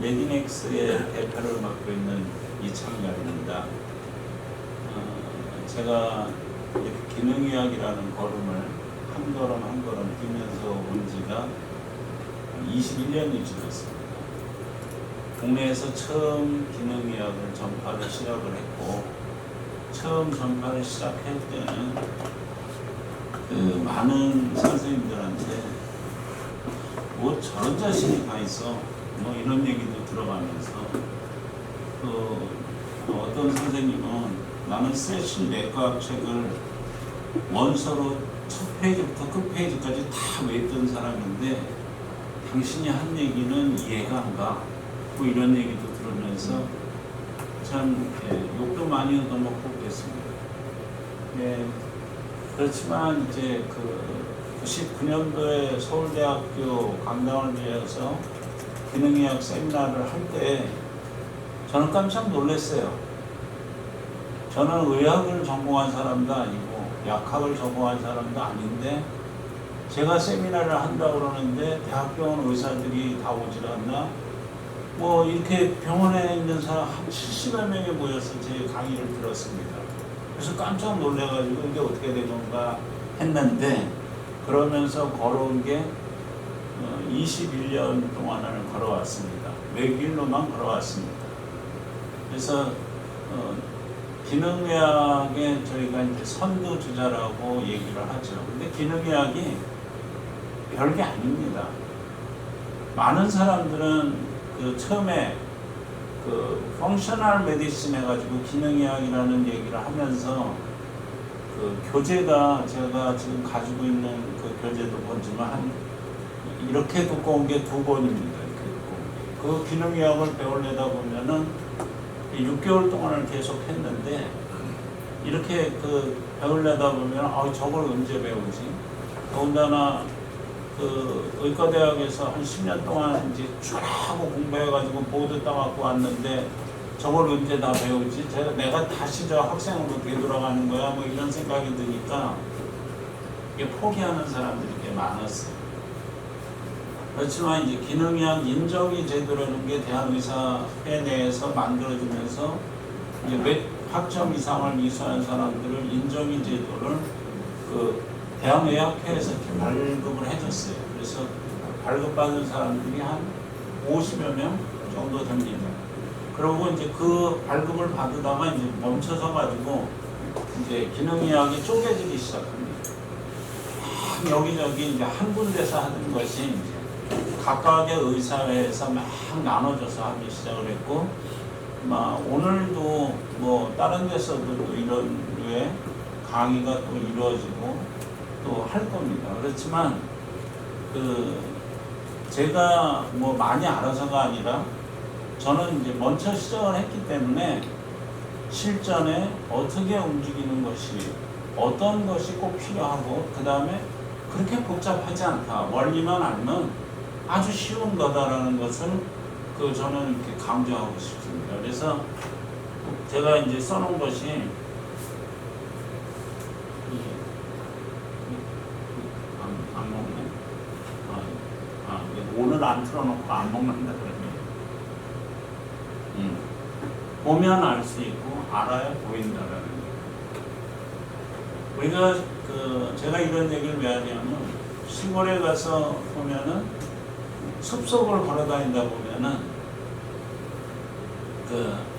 메디넥스의 대표를 맡고 있는 이창렬입니다. 제가 이렇게 기능의학이라는 걸음을 한 걸음 한 걸음 뛰면서 온 지가 21년이 지났습니다. 국내에서 처음 기능의학을 전파를 시작을 했고, 처음 전파를 시작할 때는 많은 선생님들한테 뭐 저런 자신이 다 있어 뭐 이런 얘기도 들어가면서, 어떤 선생님은 나는 세션 내과학 책을 원서로 첫 페이지부터 끝 페이지까지 다 외웠던 사람인데 당신이 한 얘기는 이해가 안 가, 뭐 이런 얘기도 들으면서 참 욕도 많이 얻어먹고 그랬습니다. 그렇지만 이제 99년도에 서울대학교 강당을위해서 기능의학 세미나를 할 때 저는 깜짝 놀랐어요. 저는 의학을 전공한 사람도 아니고 약학을 전공한 사람도 아닌데 제가 세미나를 한다고 그러는데 대학병원 의사들이 다 오질 않나? 뭐 이렇게 병원에 있는 사람 한 70여 명이 모여서 제 강의를 들었습니다. 그래서 깜짝 놀래가지고 이게 어떻게 된 건가 했는데, 그러면서 걸어온 게 21년 동안을 걸어왔습니다. 매길로만 걸어왔습니다. 그래서 기능의학에 저희가 이제 선두주자라고 얘기를 하죠. 근데 기능의학이 별게 아닙니다. 많은 사람들은 처음에 펑셔널 메디신 해가지고 기능의학이라는 얘기를 하면서 교재가 제가 지금 가지고 있는 교재도 보지만 이렇게 두꺼운 게 2권입니다. 이렇게 두꺼운 게. 기능의학을 배우려다 보면은 6개월 동안을 계속 했는데, 이렇게 배우려다 보면 저걸 언제 배우지? 더군다나 의과대학에서 한 10년 동안 이제 쫙 하고 공부해가지고 보드 따갖고 왔는데 저걸 언제 다 배우지? 내가 다시 저 학생으로 되돌아가는 거야? 뭐 이런 생각이 드니까 이게 포기하는 사람들이 꽤 많았어요. 그렇지만 이제 기능의학 인정이 제도라는 게 대한의사회 내에서 만들어지면서 이제 몇 학점 이상을 이수한 사람들을 인정이 제도를 대한의학회에서 이렇게 발급을 해줬어요. 그래서 발급받은 사람들이 한 50여 명 정도 됩니다. 그리고 이제 그 발급을 받으다가 이제 멈춰서 가지고 이제 기능의학이 쪼개지기 시작합니다. 여기저기 이제 한 군데서 하던 것이 이제 각각의 의사회에서 막 나눠져서 하기 시작을 했고, 오늘도 뭐 다른 데서도 또 이런 류의 강의가 또 이루어지고 또 할 겁니다. 그렇지만 제가 뭐 많이 알아서가 아니라 저는 이제 먼저 시작을 했기 때문에 실전에 어떻게 움직이는 것이, 어떤 것이 꼭 필요하고, 그 다음에 그렇게 복잡하지 않다, 원리만 알면 아주 쉬운 거다라는 것을 저는 이렇게 강조하고 싶습니다. 그래서 제가 이제 써놓은 것이 안 먹네. 오늘 안 틀어놓고 안 먹는다 그러면 보면 알 수 있고 알아야 보인다라는 거. 우리가 제가 이런 얘기를 왜 하냐면, 시골에 가서 보면은 숲속을 걸어다니다 보면은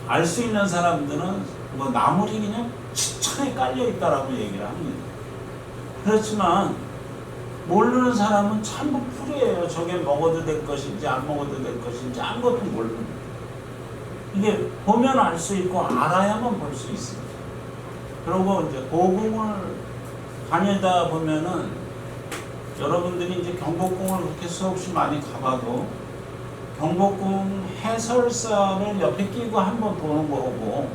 알 수 있는 사람들은 뭐 나물이 그냥 지천에 깔려 있다라고 얘기를 합니다. 그렇지만 모르는 사람은 전부 풀이에요. 저게 먹어도 될 것인지 안 먹어도 될 것인지 아무것도 모릅니다. 이게 보면 알 수 있고 알아야만 볼 수 있습니다. 그리고 이제 고궁을 다니다 보면은 여러분들이 이제 경복궁을 그렇게 수없이 많이 가봐도 경복궁 해설사를 옆에 끼고 한 번 도는 거고,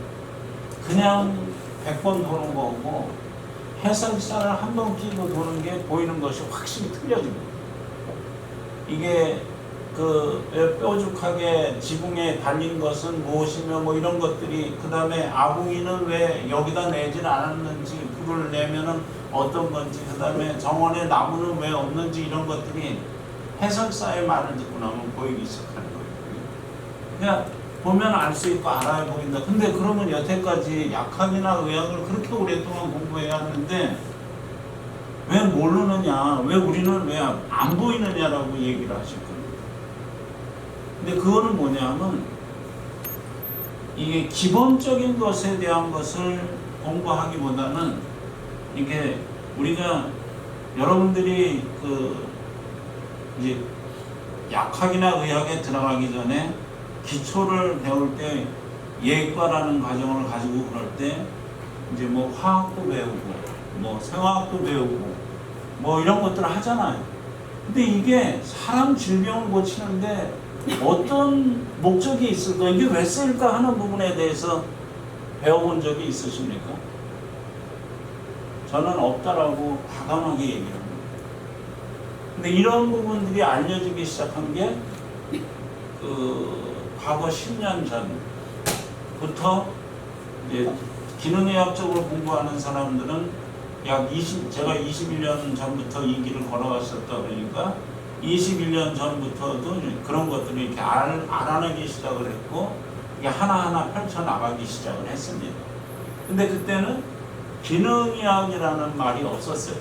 그냥 100번 도는 거고, 해설사를 한 번 끼고 도는 게 보이는 것이 확실히 틀려집니다. 이게 뾰족하게 지붕에 달린 것은 무엇이며 뭐 이런 것들이, 그 다음에 아궁이는 왜 여기다 내질 않았는지, 불을 내면은 어떤 건지, 그 다음에 정원에 나무는 왜 없는지, 이런 것들이 해설사의 말을 듣고 나면 보이기 시작하는 거예요. 그냥 보면 알 수 있고 알아야 보인다. 근데 그러면 여태까지 약학이나 의학을 그렇게 오랫동안 공부해야 하는데 왜 모르느냐, 왜 우리는 왜 안 보이느냐라고 얘기를 하실 겁니다. 근데 그거는 뭐냐면 이게 기본적인 것에 대한 것을 공부하기보다는 이게 우리가 여러분들이 이제 약학이나 의학에 들어가기 전에 기초를 배울 때 예과라는 과정을 가지고 그럴 때 이제 뭐 화학도 배우고 뭐 생화학도 배우고 뭐 이런 것들을 하잖아요. 근데 이게 사람 질병을 고치는데 어떤 목적이 있을까? 이게 왜 쓰일까 하는 부분에 대해서 배워본 적이 있으십니까? 저는 없다라고 과감하게 얘기를 합니다. 근데 이런 부분들이 알려지기 시작한 게 과거 10년 전부터 이제 기능의학적으로 공부하는 사람들은 제가 21년 전부터 이 길을 걸어갔었다 보니까 21년 전부터도 그런 것들을 이렇게 알아내기 시작을 했고 이게 하나하나 펼쳐나가기 시작을 했습니다. 근데 그때는 기능의학이라는 말이 없었어요.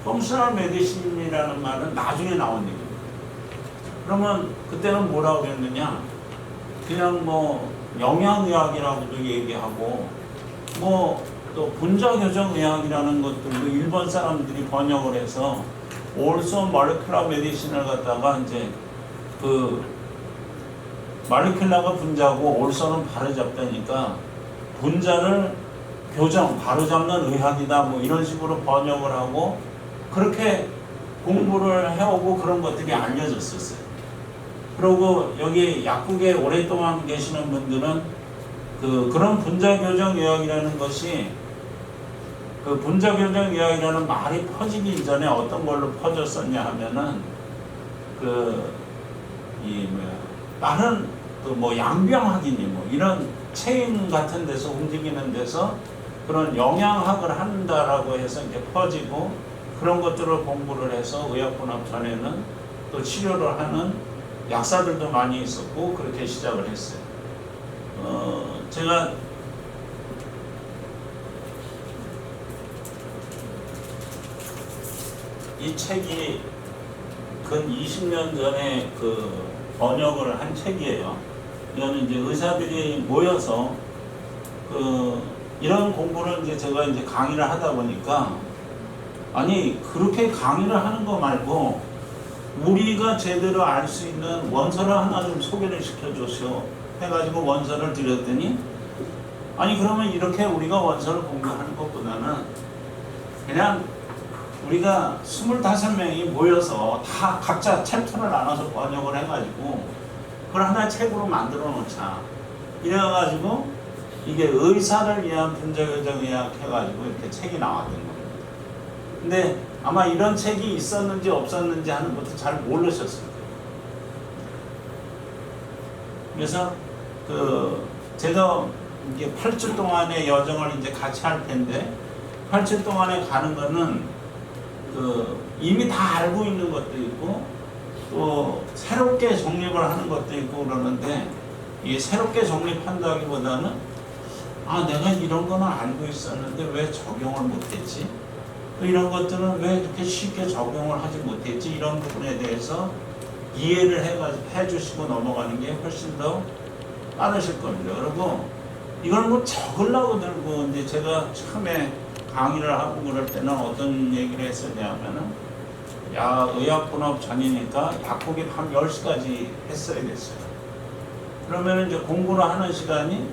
펑셔널 메디신이라는 말은 나중에 나온 얘기입니다. 그러면 그때는 뭐라고 그랬느냐? 그냥 뭐 영양의학이라고도 얘기하고 뭐 또 분자교정의학이라는 것들도 일본 사람들이 번역을 해서 올소 몰레큘러 메디신을 갖다가 이제 몰레큘러가 분자고 올소는 바로잡다니까 분자를 바로잡는 의학이다 뭐 이런 식으로 번역을 하고 그렇게 공부를 해오고 그런 것들이 알려졌었어요. 그리고 여기 약국에 오랫동안 계시는 분들은 그런 분자교정의학이라는 것이 분자교정의학이라는 말이 퍼지기 이전에 어떤 걸로 퍼졌었냐 하면은 다른 뭐 양병학이니 뭐 이런 체인 같은 데서 움직이는 데서 그런 영양학을 한다라고 해서 이제 퍼지고 그런 것들을 공부를 해서 의학분학 전에는 또 치료를 하는 약사들도 많이 있었고 그렇게 시작을 했어요. 제가 이 책이 근 20년 전에 번역을 한 책이에요. 이거는 이제 의사들이 모여서 이런 공부를 이제 제가 이제 강의를 하다 보니까 아니 그렇게 강의를 하는 거 말고 우리가 제대로 알 수 있는 원서를 하나 좀 소개를 시켜주시오 해가지고 원서를 드렸더니 아니 그러면 이렇게 우리가 원서를 공부하는 것보다는 그냥 우리가 25명이 모여서 다 각자 챕터를 나눠서 번역을 해가지고 그걸 하나의 책으로 만들어 놓자 이래가지고 이게 의사를 위한 분자교정의학 해가지고 이렇게 책이 나왔던 겁니다. 근데 아마 이런 책이 있었는지 없었는지 하는 것도 잘 모르셨을 거예요. 그래서 제가 이게 8주 동안의 여정을 이제 같이 할 텐데 8주 동안에 가는 거는 이미 다 알고 있는 것도 있고 또 새롭게 정립을 하는 것도 있고 그러는데 이 새롭게 정립한다기보다는 내가 이런 거는 알고 있었는데 왜 적용을 못했지? 이런 것들은 왜 이렇게 쉽게 적용을 하지 못했지? 이런 부분에 대해서 이해를 해주시고 넘어가는 게 훨씬 더 빠르실 겁니다. 그리고 이걸 뭐 적으려고 들고 이제 제가 처음에 강의를 하고 그럴 때는 어떤 얘기를 했었냐면은 의학분업 전이니까 약국이 밤 10시까지 했어야 됐어요. 그러면 이제 공부를 하는 시간이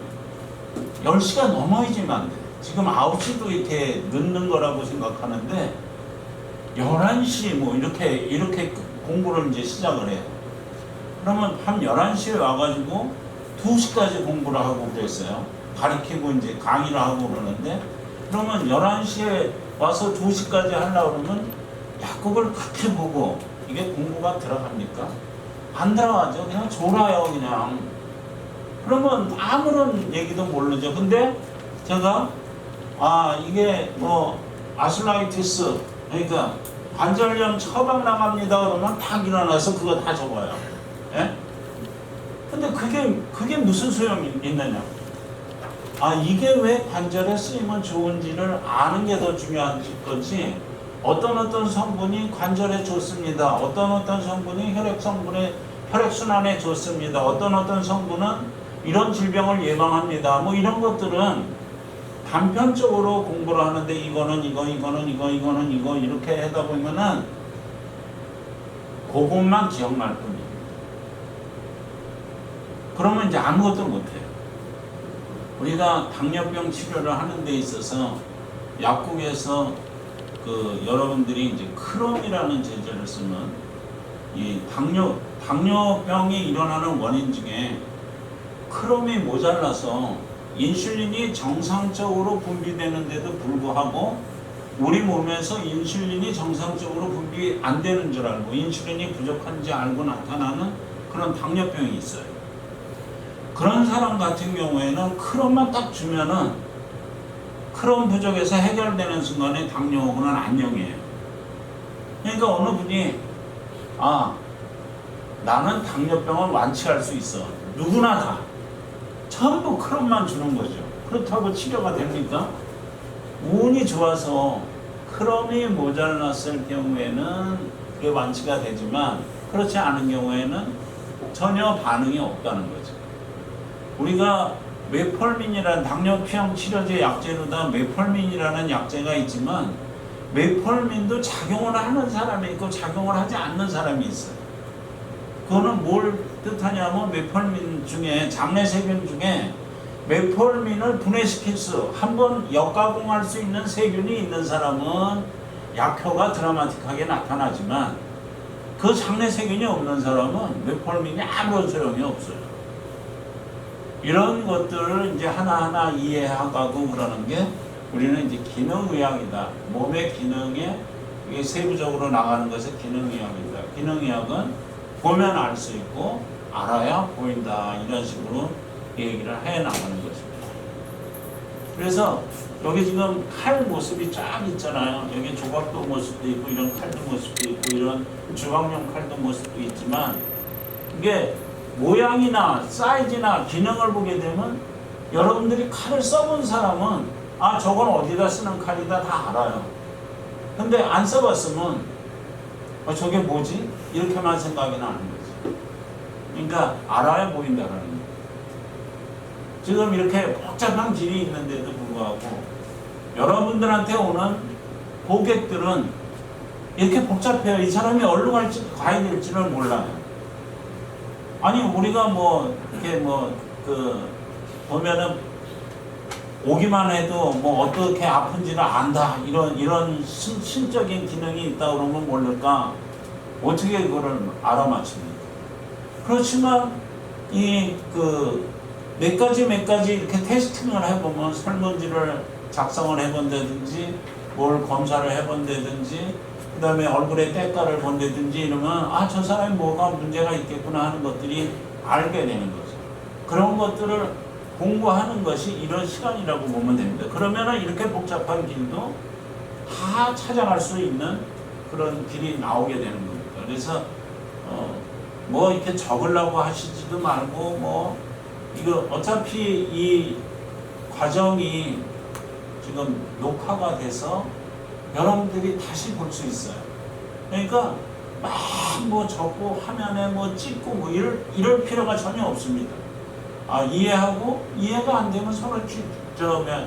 10시가 넘어야지만 안 돼. 지금 9시도 이렇게 늦는 거라고 생각하는데 11시 뭐 이렇게 공부를 이제 시작을 해요. 그러면 밤 11시에 와가지고 2시까지 공부를 하고 그랬어요. 가르치고 이제 강의를 하고 그러는데 그러면 11시에 와서 2시까지 하려고 그러면 약국을 그렇게 보고 이게 공부가 들어갑니까? 안 들어가죠. 그냥 졸아요 그냥. 그러면 아무런 얘기도 모르죠. 근데 제가 이게 뭐 아슬라이티스 그러니까 관절염 처방 나갑니다 그러면 딱 일어나서 그거 다 적어요. 예? 근데 그게 무슨 소용이 있느냐? 이게 왜 관절에 쓰이면 좋은지를 아는 게 더 중요한 거지. 어떤 성분이 관절에 좋습니다. 어떤 성분이 혈액순환에 좋습니다. 어떤 성분은 이런 질병을 예방합니다. 뭐 이런 것들은 단편적으로 공부를 하는데 이거는 이거 이렇게 하다 보면은 그것만 기억날 뿐이에요. 그러면 이제 아무것도 못해요. 우리가 당뇨병 치료를 하는 데 있어서 약국에서 여러분들이 이제 크롬이라는 제제를 쓰면 이 당뇨병이 일어나는 원인 중에 크롬이 모자라서 인슐린이 정상적으로 분비되는데도 불구하고 우리 몸에서 인슐린이 정상적으로 분비 안 되는 줄 알고 인슐린이 부족한지 알고 나타나는 그런 당뇨병이 있어요. 그런 사람 같은 경우에는 크롬만 딱 주면은 크롬 부족에서 해결되는 순간에 당뇨하고는 안녕이에요. 그러니까 어느 분이 나는 당뇨병을 완치할 수 있어. 누구나 다. 전부 크롬만 주는 거죠. 그렇다고 치료가 됩니까? 운이 좋아서 크롬이 모자랐을 경우에는 그게 완치가 되지만 그렇지 않은 경우에는 전혀 반응이 없다는 거죠. 우리가 메폴민이라는 당뇨병 치료제 약제로다 메폴민이라는 약제가 있지만 메폴민도 작용을 하는 사람이 있고 작용을 하지 않는 사람이 있어요. 그거는 뭘 뜻하냐면 메폴민 중에 장내세균 중에 메폴민을 분해시킬 한번 역가공할 수 있는 세균이 있는 사람은 약효가 드라마틱하게 나타나지만 그 장내세균이 없는 사람은 메폴민이 아무런 소용이 없어요. 이런 것들을 이제 하나하나 이해하고 그러는 게 우리는 이제 기능의학이다. 몸의 기능에 이게 세부적으로 나가는 것이 기능의학이다. 기능의학은 보면 알 수 있고 알아야 보인다. 이런 식으로 얘기를 해 나가는 것입니다. 그래서 여기 지금 칼 모습이 쫙 있잖아요. 여기 조각도 모습도 있고 이런 칼도 모습도 있고 이런 주방용 칼도 모습도 있지만 이게 모양이나 사이즈나 기능을 보게 되면 여러분들이 칼을 써본 사람은 저건 어디다 쓰는 칼이다 다 알아요. 근데 안 써봤으면 저게 뭐지? 이렇게만 생각이 나는 거지. 그러니까 알아야 보인다라는 거예요. 지금 이렇게 복잡한 길이 있는데도 불구하고 여러분들한테 오는 고객들은 이렇게 복잡해요. 이 사람이 어디로 가야 될지를 몰라요. 아니 우리가 이렇게 보면은 오기만 해도 어떻게 아픈지를 안다 이런 신적인 기능이 있다 그러면 모를까 어떻게 그걸 알아맞힙니까? 그렇지만 몇 가지 이렇게 테스팅을 해보면 설문지를 작성을 해본다든지 뭘 검사를 해본다든지 그 다음에 얼굴에 때깔을 본다든지 이러면 저 사람이 뭐가 문제가 있겠구나 하는 것들이 알게 되는 거죠. 그런 것들을 공부하는 것이 이런 시간이라고 보면 됩니다. 그러면은 이렇게 복잡한 길도 다 찾아갈 수 있는 그런 길이 나오게 되는 겁니다. 그래서 이렇게 적으려고 하시지도 말고 이거 어차피 이 과정이 지금 녹화가 돼서 여러분들이 다시 볼 수 있어요. 그러니까 막 적고 화면에 찍고 이럴 필요가 전혀 없습니다. 이해하고 이해가 안 되면 서로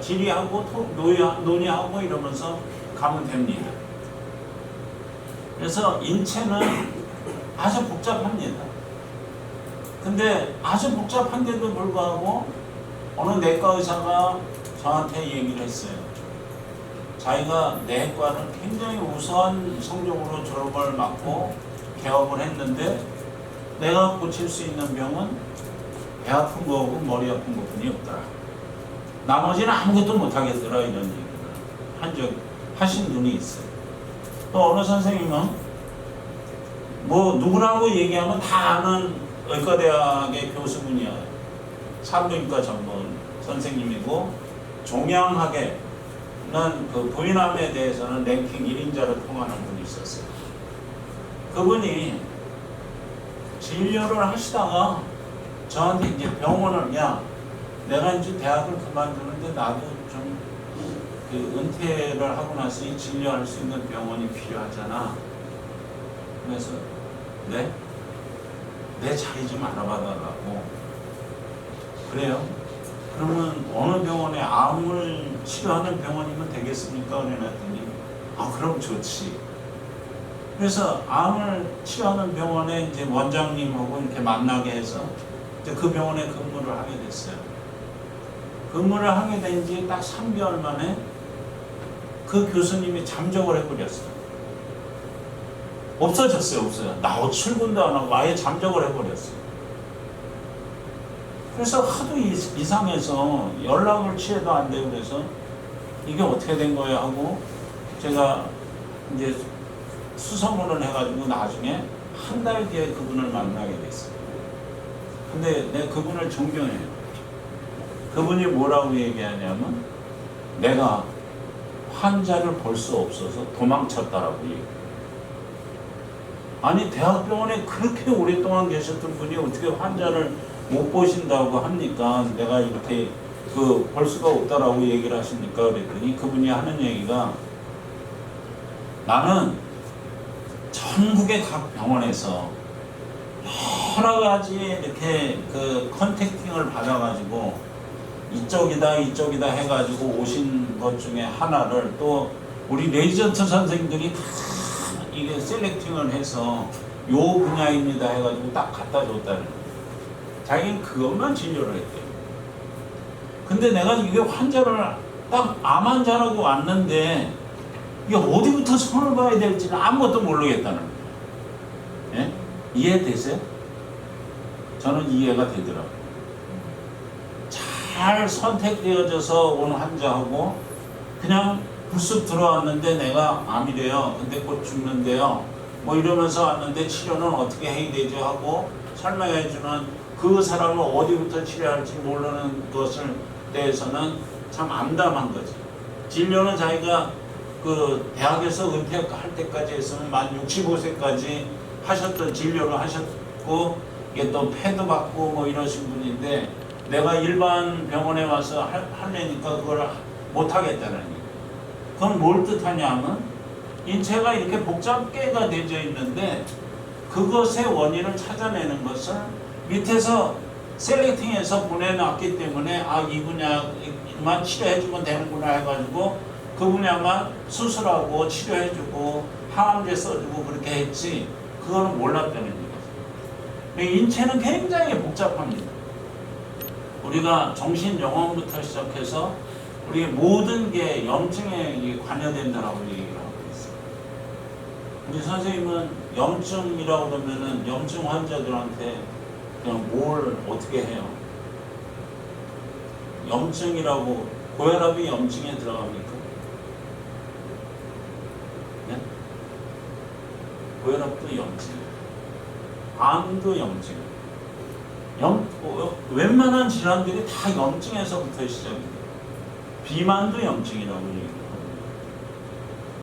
질의하고 논의하고 이러면서 가면 됩니다. 그래서 인체는 아주 복잡합니다. 근데 아주 복잡한데도 불구하고 어느 내과 의사가 저한테 얘기를 했어요. 자기가 내과를 굉장히 우수한 성적으로 졸업을 받고 개업을 했는데 내가 고칠 수 있는 병은 배 아픈 거하고 머리 아픈 것뿐이 없더라. 나머지는 아무것도 못하겠더라. 이런 얘기를 하신 분이 있어요. 또 어느 선생님은 누구라고 얘기하면 다 아는 의과대학의 교수분이야. 산부인과 전문 선생님이고 종양학의 부인암에 대해서는 랭킹 1인자를 통하는 분이 있었어요. 그분이 진료를 하시다가 저한테 이제 병원을, 야, 내가 이제 대학을 그만두는데 나도 좀 그 은퇴를 하고 나서 이 진료할 수 있는 병원이 필요하잖아. 그래서 네? 내 자리 좀 알아봐 달라고. 그래요? 그러면 어느 병원에 암을 치료하는 병원이면 되겠습니까? 그래놨더니 그럼 좋지. 그래서 암을 치료하는 병원에 이제 원장님하고 이렇게 만나게 해서 이제 그 병원에 근무를 하게 됐어요. 근무를 하게 된 지 딱 3개월 만에 그 교수님이 잠적을 해버렸어요. 없어졌어요. 나 출근도 안 하고 아예 잠적을 해버렸어요. 그래서 하도 이상해서 연락을 취해도 안 되고 그래서 이게 어떻게 된 거야 하고 제가 이제 수소문을 해가지고 나중에 한 달 뒤에 그분을 만나게 됐어요. 근데 내가 그분을 존경해요. 그분이 뭐라고 얘기하냐면 내가 환자를 볼 수 없어서 도망쳤다라고 얘기해요. 아니 대학병원에 그렇게 오랫동안 계셨던 분이 어떻게 환자를 못 보신다고 합니까? 내가 이렇게 볼 수가 없다라고 얘기를 하시니까 그랬더니 그분이 하는 얘기가 나는 전국의 각 병원에서 여러 가지 이렇게 컨택팅을 받아가지고 이쪽이다 해가지고 오신 것 중에 하나를 또 우리 레지던트 선생님들이 다 이게 셀렉팅을 해서 요 분야입니다 해가지고 딱 갖다 줬다는 거예요. 자기는 그것만 진료를 했대요. 근데 내가 이게 환자를 딱 암 환자라고 왔는데 이게 어디부터 손을 봐야 될지는 아무것도 모르겠다는 거예요. 예? 이해되세요? 저는 이해가 되더라고요. 잘 선택되어져서 온 환자하고 그냥 불쑥 들어왔는데 내가 암이래요. 근데 곧 죽는데요. 뭐 이러면서 왔는데 치료는 어떻게 해야 되죠 하고 설명해주는 그 사람을 어디부터 치료할지 모르는 것을 대해서는 참 암담한 거지. 진료는 자기가 대학에서 은퇴할 때까지 했으면 만 65세까지 하셨던 진료를 하셨고 이게 또 패도 받고 뭐 이러신 분인데 내가 일반 병원에 와서 하려니까 그걸 못 하겠다는 얘기. 그건 뭘 뜻하냐면 인체가 이렇게 복잡계가 되어 있는데 그것의 원인을 찾아내는 것을 밑에서 셀렉팅해서 보내놨기 때문에 이 분야만 치료해주면 되는구나 해가지고 그 분야만 수술하고 치료해주고 항암제 써주고 그렇게 했지 그거는 몰랐다는 얘기죠. 인체는 굉장히 복잡합니다. 우리가 정신 영혼부터 시작해서 우리 모든 게 염증에 관여된다라고 얘기를 하고 있어요. 우리 선생님은 염증이라고 그러면은 염증 환자들한테 그냥 뭘 어떻게 해요? 염증이라고 고혈압이 염증에 들어갑니까? 네? 고혈압도 염증, 암도 염증. 웬만한 질환들이 다 염증에서부터 시작입니다. 비만도 염증이라고 얘기해요.